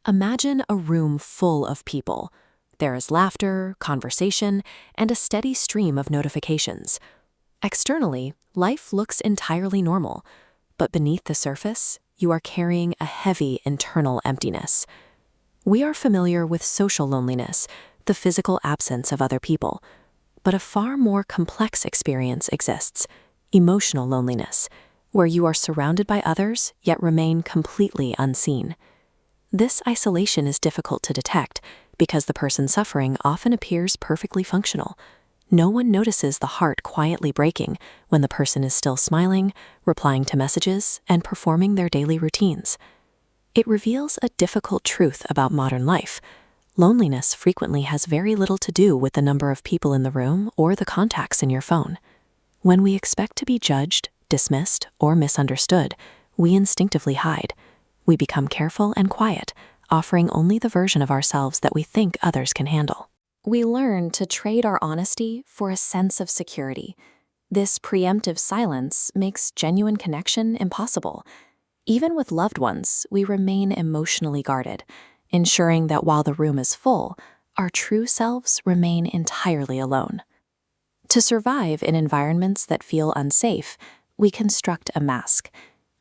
Imagine a room full of people. There is laughter, conversation, and a steady stream of notifications. Externally, life looks entirely normal, but beneath the surface, you are carrying a heavy internal emptiness. We are familiar with social loneliness, the physical absence of other people, but a far more complex experience exists: emotional loneliness, where you are surrounded by others yet remain completely unseen. This isolation is difficult to detect because the person suffering often appears perfectly functional. No one notices the heart quietly breaking when the person is still smiling, replying to messages, and performing their daily routines. It reveals a difficult truth about modern life. Loneliness frequently has very little to do with the number of people in the room or the contacts in your phone. When we expect to be judged, dismissed, or misunderstood, we instinctively hide. We become careful and quiet, offering only the version of ourselves that we think others can handle. We learn to trade our honesty for a sense of security. This preemptive silence makes genuine connection impossible. Even with loved ones, we remain emotionally guarded, ensuring that while the room is full, our true selves remain entirely alone. To survive in environments that feel unsafe, we construct a mask.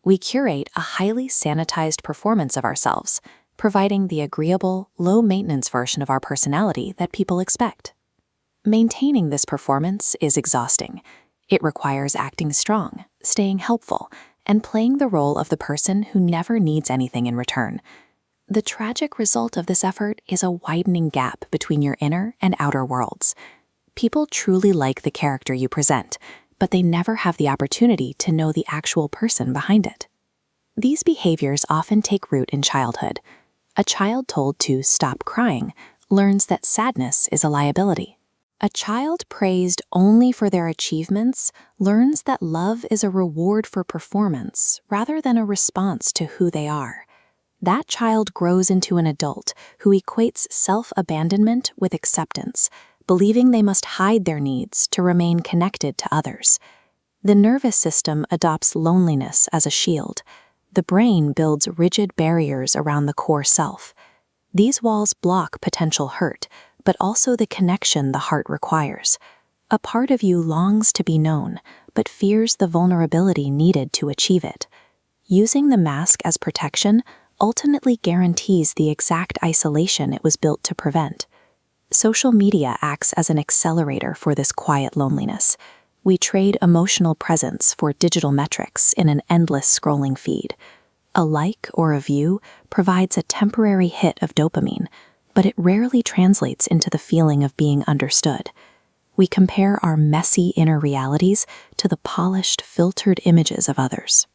We curate a highly sanitized performance of ourselves, providing the agreeable, low-maintenance version of our personality that people expect. Maintaining this performance is exhausting. It requires acting strong, staying helpful, and playing the role of the person who never needs anything in return. The tragic result of this effort is a widening gap between your inner and outer worlds. People truly like the character you present, but they never have the opportunity to know the actual person behind it. These behaviors often take root in childhood. A child told to stop crying learns that sadness is a liability. A child praised only for their achievements learns that love is a reward for performance rather than a response to who they are. That child grows into an adult who equates self-abandonment with acceptance, believing they must hide their needs to remain connected to others. The nervous system adopts loneliness as a shield. The brain builds rigid barriers around the core self. These walls block potential hurt, but also the connection the heart requires. A part of you longs to be known, but fears the vulnerability needed to achieve it. Using the mask as protection ultimately guarantees the exact isolation it was built to prevent. Social media acts as an accelerator for this quiet loneliness. We trade emotional presence for digital metrics in an endless scrolling feed. A like or a view provides a temporary hit of dopamine, but it rarely translates into the feeling of being understood. We compare our messy inner realities to the polished, filtered images of others.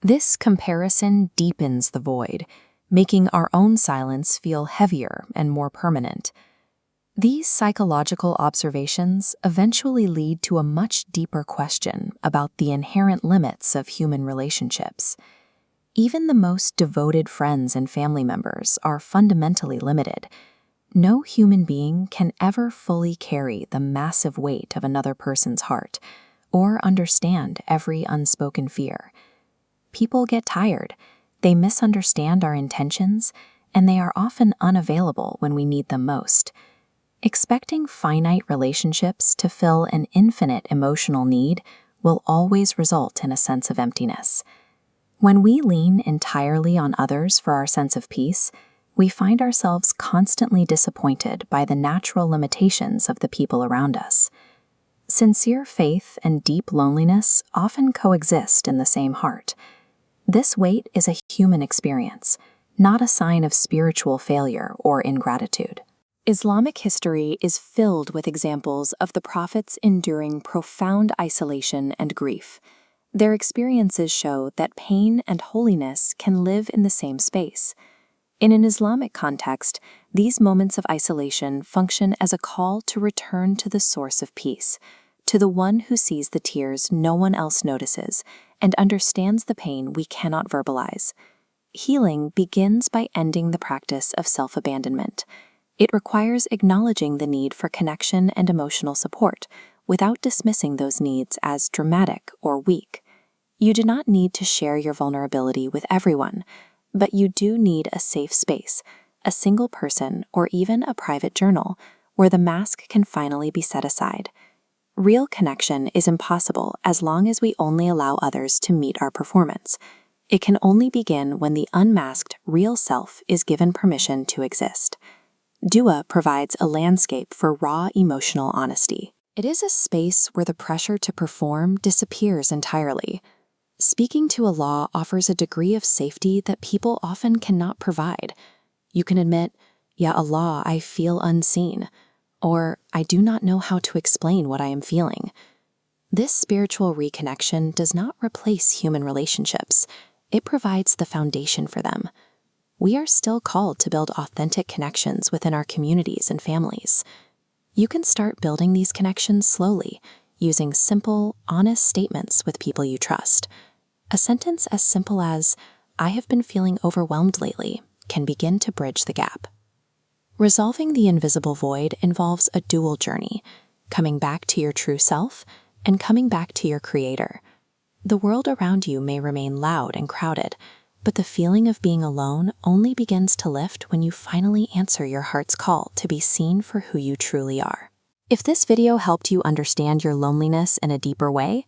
This comparison deepens the void, making our own silence feel heavier and more permanent. These psychological observations eventually lead to a much deeper question about the inherent limits of human relationships. Even the most devoted friends and family members are fundamentally limited. No human being can ever fully carry the massive weight of another person's heart or understand every unspoken fear. People get tired, they misunderstand our intentions, and they are often unavailable when we need them most. Expecting finite relationships to fill an infinite emotional need will always result in a sense of emptiness. When we lean entirely on others for our sense of peace, we find ourselves constantly disappointed by the natural limitations of the people around us. Sincere faith and deep loneliness often coexist in the same heart. This weight is a human experience, not a sign of spiritual failure or ingratitude. Islamic history is filled with examples of the prophets enduring profound isolation and grief. Their experiences show that pain and holiness can live in the same space. In an Islamic context, these moments of isolation function as a call to return to the source of peace, to the one who sees the tears no one else notices and understands the pain we cannot verbalize. Healing begins by ending the practice of self-abandonment. It requires acknowledging the need for connection and emotional support without dismissing those needs as dramatic or weak. You do not need to share your vulnerability with everyone, but you do need a safe space, a single person, or even a private journal, where the mask can finally be set aside. Real connection is impossible as long as we only allow others to meet our performance. It can only begin when the unmasked real self is given permission to exist. Dua provides a landscape for raw emotional honesty. It is a space where the pressure to perform disappears entirely. Speaking to Allah offers a degree of safety that people often cannot provide. You can admit, "Ya Allah, I feel unseen," or "I do not know how to explain what I am feeling." This spiritual reconnection does not replace human relationships. It provides the foundation for them. We are still called to build authentic connections within our communities and families. You can start building these connections slowly, using simple, honest statements with people you trust. A sentence as simple as, "I have been feeling overwhelmed lately," can begin to bridge the gap. Resolving the invisible void involves a dual journey, coming back to your true self and coming back to your Creator. The world around you may remain loud and crowded, but the feeling of being alone only begins to lift when you finally answer your heart's call to be seen for who you truly are. If this video helped you understand your loneliness in a deeper way,